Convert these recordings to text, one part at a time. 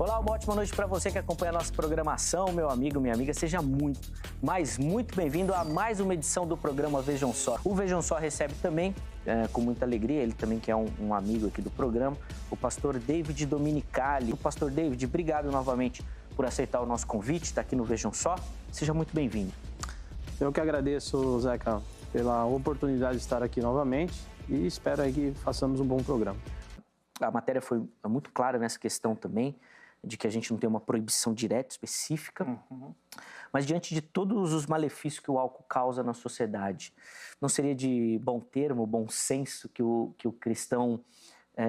Olá, uma ótima noite para você que acompanha a nossa programação, meu amigo, minha amiga. Seja muito, mas muito bem-vindo a mais uma edição do programa Vejam Só. O Vejam Só recebe também, com muita alegria, ele também que é um amigo aqui do programa, o pastor David Dominicali. O pastor David, obrigado novamente por aceitar o nosso convite, está aqui no Vejam Só. Seja muito bem-vindo. Eu que agradeço, Zeca, pela oportunidade de estar aqui novamente e espero aí que façamos um bom programa. A matéria foi muito clara nessa questão também, de que a gente não tem uma proibição direta, específica, mas diante de todos os malefícios que o álcool causa na sociedade, não seria de bom termo, bom senso que o cristão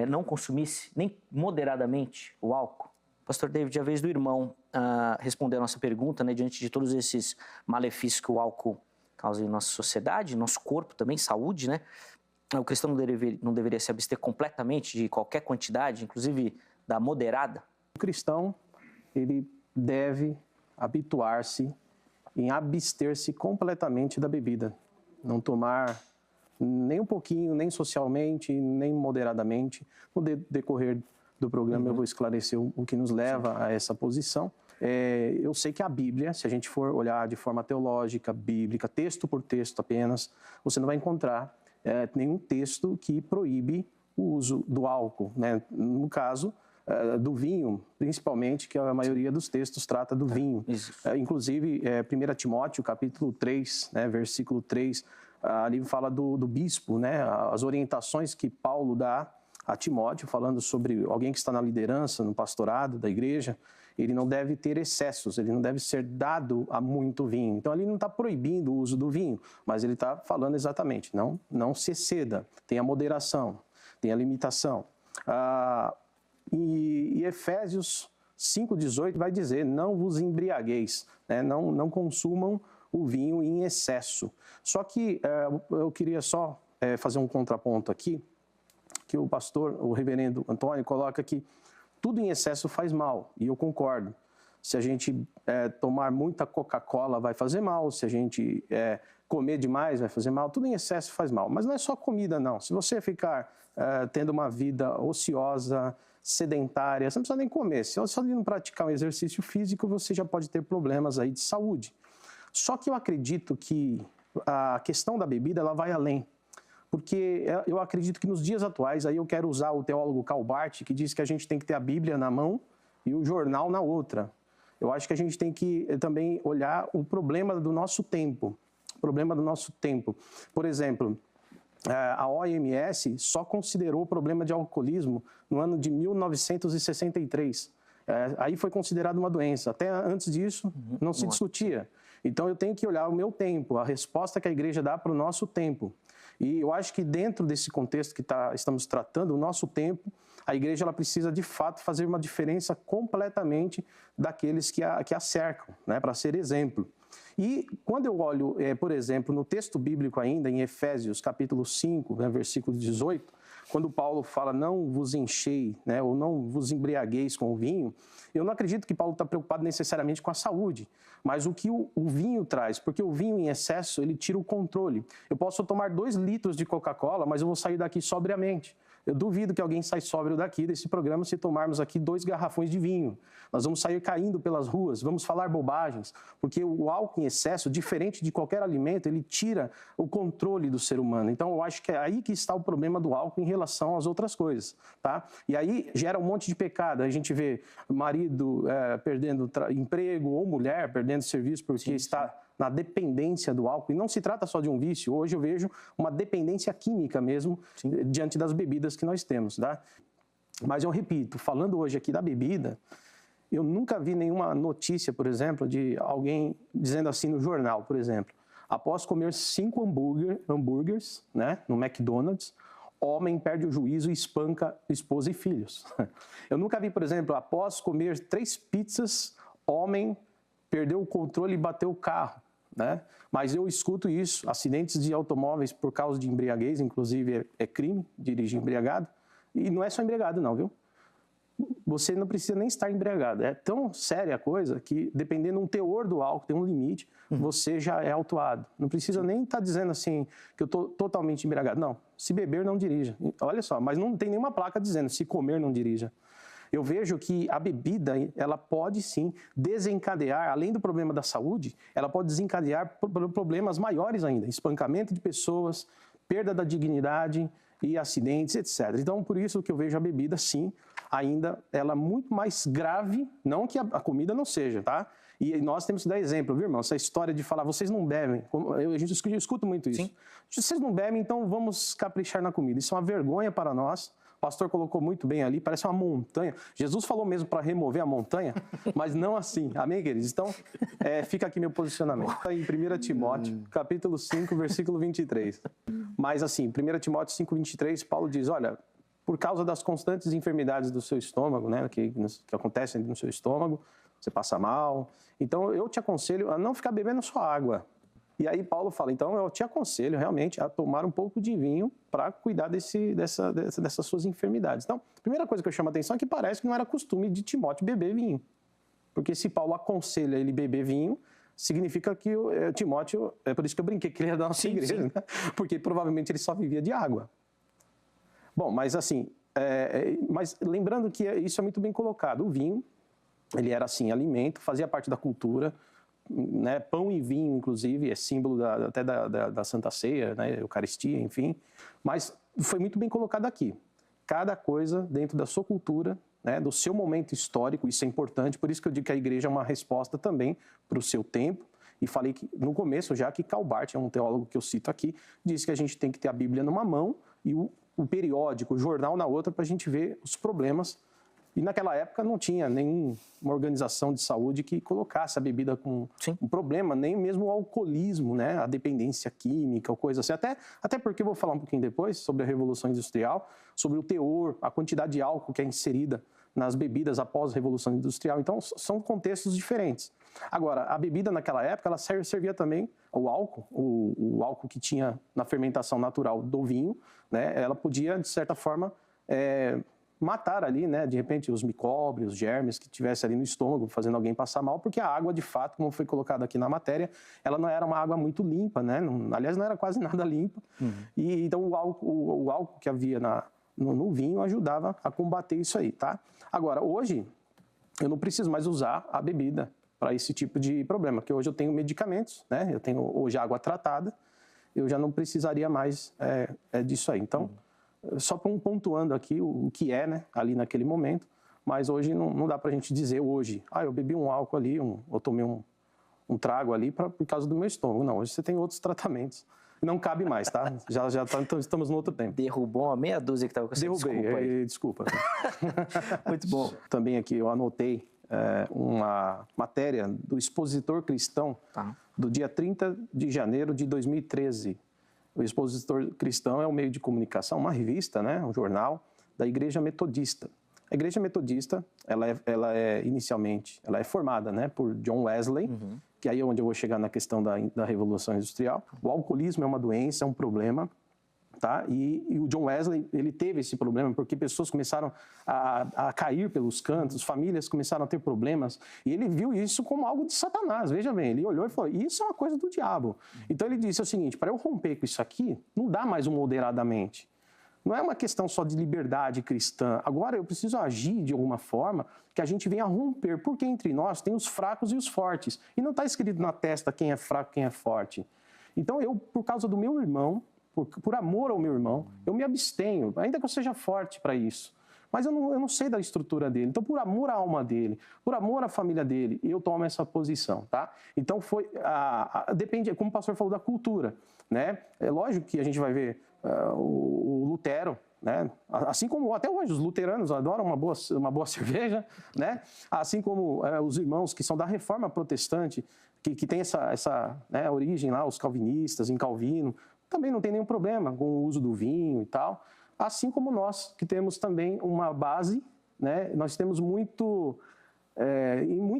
não consumisse, nem moderadamente, o álcool? Pastor David, a vez do irmão responder a nossa pergunta, né, diante de todos esses malefícios que o álcool causa em nossa sociedade, nosso corpo também, saúde, né? O cristão não deveria se abster completamente de qualquer quantidade, inclusive da moderada? O cristão, ele deve habituar-se em abster-se completamente da bebida. Não tomar nem um pouquinho, nem socialmente, nem moderadamente. No decorrer do programa eu vou esclarecer o que nos leva a essa posição. Eu sei que a Bíblia, se a gente for olhar de forma teológica, bíblica, texto por texto apenas, você não vai encontrar nenhum texto que proíbe o uso do álcool, né? No caso do vinho, principalmente, que a maioria dos textos trata do vinho. Inclusive, 1 Timóteo, capítulo 3, né, versículo 3, ali fala do bispo, né, as orientações que Paulo dá a Timóteo, falando sobre alguém que está na liderança, no pastorado da igreja. Ele não deve ter excessos, ele não deve ser dado a muito vinho. Então, ele não está proibindo o uso do vinho, mas ele está falando exatamente, não se exceda, tenha moderação, tenha limitação. E Efésios 5,18 vai dizer, não vos embriagueis, né? não consumam o vinho em excesso. Só que eu queria só fazer um contraponto aqui, que o reverendo Antônio coloca que tudo em excesso faz mal, e eu concordo. Se a gente tomar muita Coca-Cola vai fazer mal, se a gente comer demais vai fazer mal, tudo em excesso faz mal. Mas não é só comida, não. Se você ficar tendo uma vida ociosa, sedentária, você não precisa nem comer. Se você não praticar um exercício físico, você já pode ter problemas aí de saúde. Só que eu acredito que a questão da bebida ela vai além. Porque eu acredito que nos dias atuais, aí eu quero usar o teólogo Karl Barth, que diz que a gente tem que ter a Bíblia na mão e o jornal na outra. Eu acho que a gente tem que também olhar o problema do nosso tempo. O problema do nosso tempo. Por exemplo, a OMS só considerou o problema de alcoolismo no ano de 1963. Aí foi considerado uma doença. Até antes disso, não se discutia. Então, eu tenho que olhar o meu tempo, a resposta que a igreja dá para o nosso tempo. E eu acho que dentro desse contexto que estamos tratando, o nosso tempo, a igreja ela precisa, de fato, fazer uma diferença completamente daqueles que a cercam, né, para ser exemplo. E quando eu olho, por exemplo, no texto bíblico ainda, em Efésios, capítulo 5, né, versículo 18, quando Paulo fala, não vos enchei, né, ou não vos embriagueis com o vinho, eu não acredito que Paulo está preocupado necessariamente com a saúde, mas o que o vinho traz, porque o vinho em excesso, ele tira o controle. Eu posso tomar 2 litros de Coca-Cola, mas eu vou sair daqui sobriamente. Eu duvido que alguém saia sóbrio daqui desse programa se tomarmos aqui 2 garrafões de vinho. Nós vamos sair caindo pelas ruas, vamos falar bobagens, porque o álcool em excesso, diferente de qualquer alimento, ele tira o controle do ser humano. Então, eu acho que é aí que está o problema do álcool em relação às outras coisas, tá? E aí gera um monte de pecado. A gente vê marido perdendo emprego ou mulher perdendo serviço porque está na dependência do álcool. E não se trata só de um vício. Hoje eu vejo uma dependência química mesmo diante das bebidas que nós temos, tá? Mas eu repito, falando hoje aqui da bebida, eu nunca vi nenhuma notícia, por exemplo, de alguém dizendo assim no jornal, por exemplo, após comer 5 hambúrgueres, né, no McDonald's, homem perde o juízo e espanca esposa e filhos. Eu nunca vi, por exemplo, após comer 3 pizzas, homem perdeu o controle e bateu o carro, né? Mas eu escuto isso, acidentes de automóveis por causa de embriaguez, inclusive é crime dirigir embriagado, e não é só embriagado não, viu? Você não precisa nem estar embriagado. É tão séria a coisa que, dependendo do teor do álcool, tem um limite, você já é autuado. Não precisa nem estar dizendo assim que eu estou totalmente embriagado. Não, se beber, não dirija. Olha só, mas não tem nenhuma placa dizendo se comer, não dirija. eu vejo que a bebida, ela pode sim desencadear, além do problema da saúde, ela pode desencadear problemas maiores ainda, espancamento de pessoas, perda da dignidade e acidentes, etc. Então, por isso que eu vejo a bebida, sim, ainda ela muito mais grave, não que a comida não seja, tá? E nós temos que dar exemplo, viu, irmão? Essa história de falar, vocês não bebem, a gente escuta muito isso. Sim. Vocês não bebem, então vamos caprichar na comida. Isso é uma vergonha para nós. O pastor colocou muito bem ali, parece uma montanha. Jesus falou mesmo para remover a montanha, mas não assim. Amém, queridos? Então, fica aqui meu posicionamento. Em 1 Timóteo, capítulo 5, versículo 23. Mas assim, 1 Timóteo 5, 23, Paulo diz, olha, por causa das constantes enfermidades do seu estômago, né, que acontecem no seu estômago, você passa mal. Então, eu te aconselho a não ficar bebendo só água. E aí Paulo fala, então eu te aconselho realmente a tomar um pouco de vinho para cuidar dessas suas enfermidades. Então, a primeira coisa que eu chamo a atenção é que parece que não era costume de Timóteo beber vinho. Porque se Paulo aconselha ele beber vinho, significa que Timóteo, é por isso que eu brinquei que ele era da nossa igreja, sim. Né? Porque provavelmente ele só vivia de água. Bom, mas assim, mas lembrando que isso é muito bem colocado, o vinho, ele era assim, alimento, fazia parte da cultura, né, pão e vinho, inclusive, é símbolo até da Santa Ceia, né, Eucaristia, enfim. Mas foi muito bem colocado aqui. Cada coisa dentro da sua cultura, né, do seu momento histórico, isso é importante. Por isso que eu digo que a igreja é uma resposta também para o seu tempo. E falei que, no começo já que Karl Barth, é um teólogo que eu cito aqui, disse que a gente tem que ter a Bíblia numa mão e o periódico, o jornal na outra, para a gente ver os problemas. E naquela época não tinha nenhuma organização de saúde que colocasse a bebida com um problema, nem mesmo o alcoolismo, né? A dependência química ou coisa assim. Até porque eu vou falar um pouquinho depois sobre a Revolução Industrial, sobre o teor, a quantidade de álcool que é inserida nas bebidas após a Revolução Industrial. Então, são contextos diferentes. Agora, a bebida naquela época, ela servia também, o álcool que tinha na fermentação natural do vinho, né? Ela podia, de certa forma, matar ali, né, de repente, os micróbios, os germes que tivesse ali no estômago, fazendo alguém passar mal, porque a água, de fato, como foi colocado aqui na matéria, ela não era uma água muito limpa, né? Aliás, não era quase nada limpa. E então o álcool que havia no vinho ajudava a combater isso aí, tá? Agora, hoje, eu não preciso mais usar a bebida para esse tipo de problema, porque hoje eu tenho medicamentos, né? Eu tenho hoje água tratada, eu já não precisaria mais disso aí. Então, só pontuando aqui o que é, né, ali naquele momento, mas hoje não dá para a gente dizer hoje, eu bebi um álcool ali, eu tomei um trago ali por causa do meu estômago. Não, hoje você tem outros tratamentos. Não cabe mais, tá? Então, estamos no outro tempo. Derrubou uma meia dúzia que estava com essa desculpa. Muito bom. Também aqui eu anotei uma matéria do Expositor Cristão, do dia 30 de janeiro de 2013. O Expositor Cristão é um meio de comunicação, uma revista, né, um jornal da Igreja Metodista. A Igreja Metodista, ela é inicialmente, ela é formada, né, por John Wesley, que aí é onde eu vou chegar na questão da Revolução Industrial. O alcoolismo é uma doença, é um problema, tá? E o John Wesley, ele teve esse problema porque pessoas começaram a cair pelos cantos, famílias começaram a ter problemas, e ele viu isso como algo de Satanás. Veja bem, ele olhou e falou, isso é uma coisa do diabo. Então ele disse o seguinte, para eu romper com isso aqui, não dá mais um moderadamente. Não é uma questão só de liberdade cristã. Agora eu preciso agir de alguma forma que a gente venha romper, porque entre nós tem os fracos e os fortes. E não está escrito na testa quem é fraco, quem é forte. Então eu, por causa do meu irmão, por amor ao meu irmão, eu me abstenho, ainda que eu seja forte para isso. Mas eu não sei da estrutura dele. Então, por amor à alma dele, por amor à família dele, eu tomo essa posição, tá? Então, depende, como o pastor falou, da cultura, né? É lógico que a gente vai ver o Lutero, né? Assim como até hoje os luteranos adoram uma boa cerveja, né? Assim como os irmãos que são da Reforma Protestante, que tem essa né, origem lá, os calvinistas, em Calvino, também não tem nenhum problema com o uso do vinho e tal. Assim como nós, que temos também uma base, né? Nós temos muita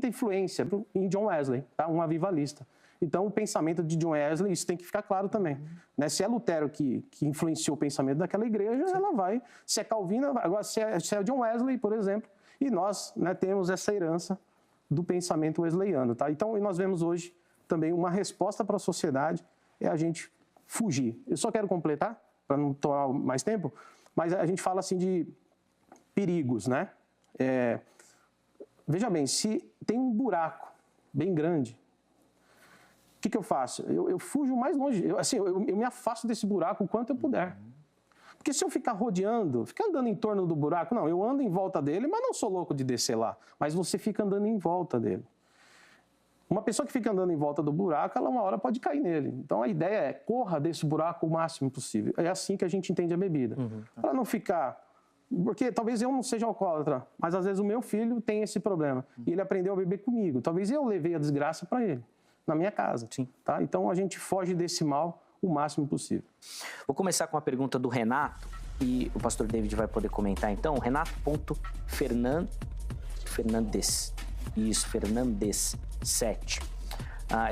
influência em John Wesley, tá? Um avivalista. Então, o pensamento de John Wesley, isso tem que ficar claro também. Né? Se é Lutero que influenciou o pensamento daquela igreja, ela vai. Se é Calvino, agora se é John Wesley, por exemplo, e nós, né, temos essa herança do pensamento wesleyano. Tá? Então, nós vemos hoje também uma resposta para a sociedade é a gente fugir. Eu só quero completar, para não tomar mais tempo, mas a gente fala assim de perigos, né? Veja bem, se tem um buraco bem grande, o que eu faço? Eu fujo mais longe, eu me afasto desse buraco o quanto eu puder. Porque se eu ficar rodeando, ficar andando em torno do buraco, não, eu ando em volta dele, mas não sou louco de descer lá. Mas você fica andando em volta dele. Uma pessoa que fica andando em volta do buraco, ela uma hora pode cair nele. Então a ideia é, corra desse buraco o máximo possível. É assim que a gente entende a bebida. Para não ficar... Porque talvez eu não seja alcoólatra, mas às vezes o meu filho tem esse problema. E ele aprendeu a beber comigo. Talvez eu levei a desgraça para ele, na minha casa. Sim. Tá? Então a gente foge desse mal o máximo possível. Vou começar com a pergunta do Renato, e o pastor David vai poder comentar então. Renato.Fernandes. Isso, Fernandes 7.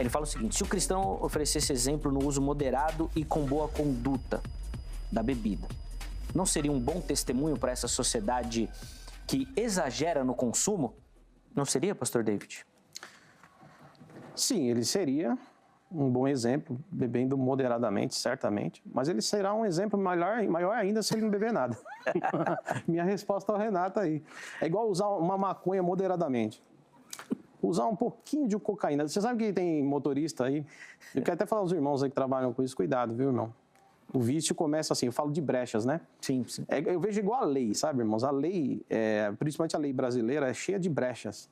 Ele fala o seguinte: se o cristão oferecesse exemplo no uso moderado e com boa conduta da bebida, não seria um bom testemunho para essa sociedade que exagera no consumo? Não seria, pastor David? Sim, ele seria um bom exemplo, bebendo moderadamente, certamente, mas ele será um exemplo maior ainda se ele não beber nada. Minha resposta ao Renato aí. É igual usar uma maconha moderadamente. Usar um pouquinho de cocaína. Você sabe que tem motorista aí? Eu quero até falar aos irmãos aí que trabalham com isso, cuidado, viu, irmão? O vício começa assim, eu falo de brechas, né? Sim, sim. Eu vejo igual a lei, sabe, irmãos? A lei, principalmente a lei brasileira, é cheia de brechas.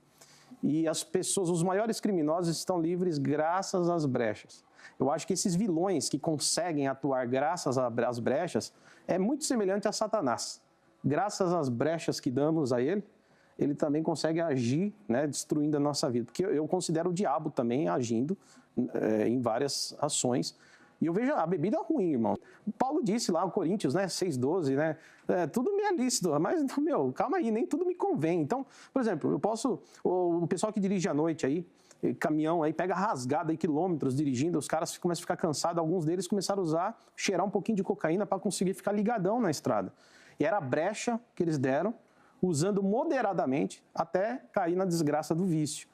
E as pessoas, os maiores criminosos estão livres graças às brechas. Eu acho que esses vilões que conseguem atuar graças às brechas é muito semelhante a Satanás. Graças às brechas que damos a ele também consegue agir, né, destruindo a nossa vida. Porque eu considero o diabo também agindo em várias ações. E eu vejo a bebida ruim, irmão. Paulo disse lá, o Coríntios, né, 6:12, né, tudo me é lícito, mas, calma aí, nem tudo me convém. Então, por exemplo, o pessoal que dirige à noite aí, caminhão aí, pega rasgada aí, quilômetros dirigindo, os caras começam a ficar cansados, alguns deles começaram a cheirar um pouquinho de cocaína para conseguir ficar ligadão na estrada. E era a brecha que eles deram, usando moderadamente, até cair na desgraça do vício.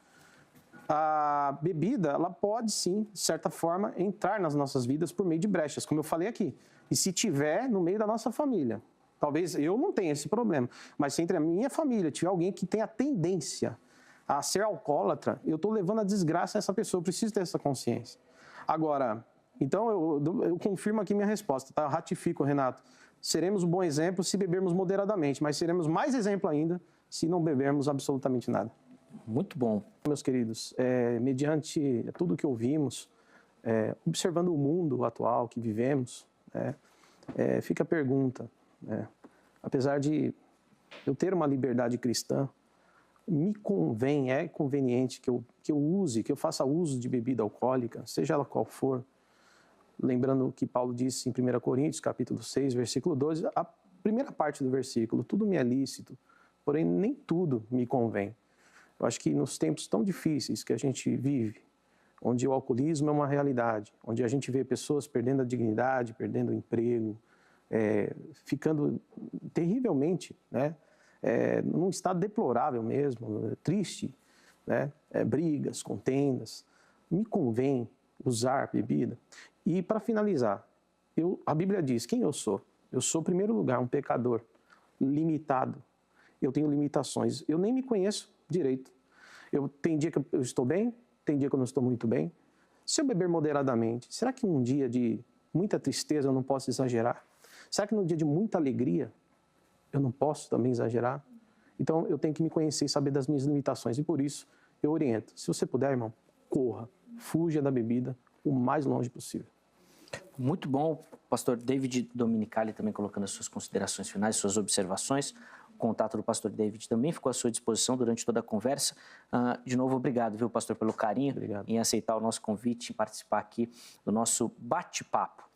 A bebida, ela pode sim, de certa forma, entrar nas nossas vidas por meio de brechas, como eu falei aqui. E se tiver no meio da nossa família, talvez eu não tenha esse problema, mas se entre a minha família tiver alguém que tenha tendência a ser alcoólatra, eu estou levando a desgraça a essa pessoa, eu preciso ter essa consciência. Agora, então eu confirmo aqui minha resposta, tá? Eu ratifico, Renato. Seremos um bom exemplo se bebermos moderadamente, mas seremos mais exemplo ainda se não bebermos absolutamente nada. Muito bom. Meus queridos, mediante tudo que ouvimos, observando o mundo atual que vivemos, fica a pergunta, apesar de eu ter uma liberdade cristã, é conveniente que eu use, que eu faça uso de bebida alcoólica, seja ela qual for, lembrando o que Paulo disse em 1 Coríntios, capítulo 6, versículo 12, a primeira parte do versículo, tudo me é lícito, porém nem tudo me convém. Eu acho que nos tempos tão difíceis que a gente vive, onde o alcoolismo é uma realidade, onde a gente vê pessoas perdendo a dignidade, perdendo o emprego, ficando terrivelmente, né, num estado deplorável mesmo, triste, né, brigas, contendas, me convém usar bebida. E para finalizar, a Bíblia diz, quem eu sou? Eu sou, em primeiro lugar, um pecador, limitado. Eu tenho limitações, eu nem me conheço direito. Tem dia que eu estou bem, tem dia que eu não estou muito bem. Se eu beber moderadamente, será que num dia de muita tristeza eu não posso exagerar? Será que num dia de muita alegria eu não posso também exagerar? Então eu tenho que me conhecer e saber das minhas limitações. E por isso eu oriento, se você puder, irmão, corra, fuja da bebida o mais longe possível. Muito bom, pastor David Dominicali também colocando as suas considerações finais, suas observações. O contato do pastor David também ficou à sua disposição durante toda a conversa. De novo, obrigado, viu, pastor, pelo carinho em aceitar o nosso convite e participar aqui do nosso bate-papo.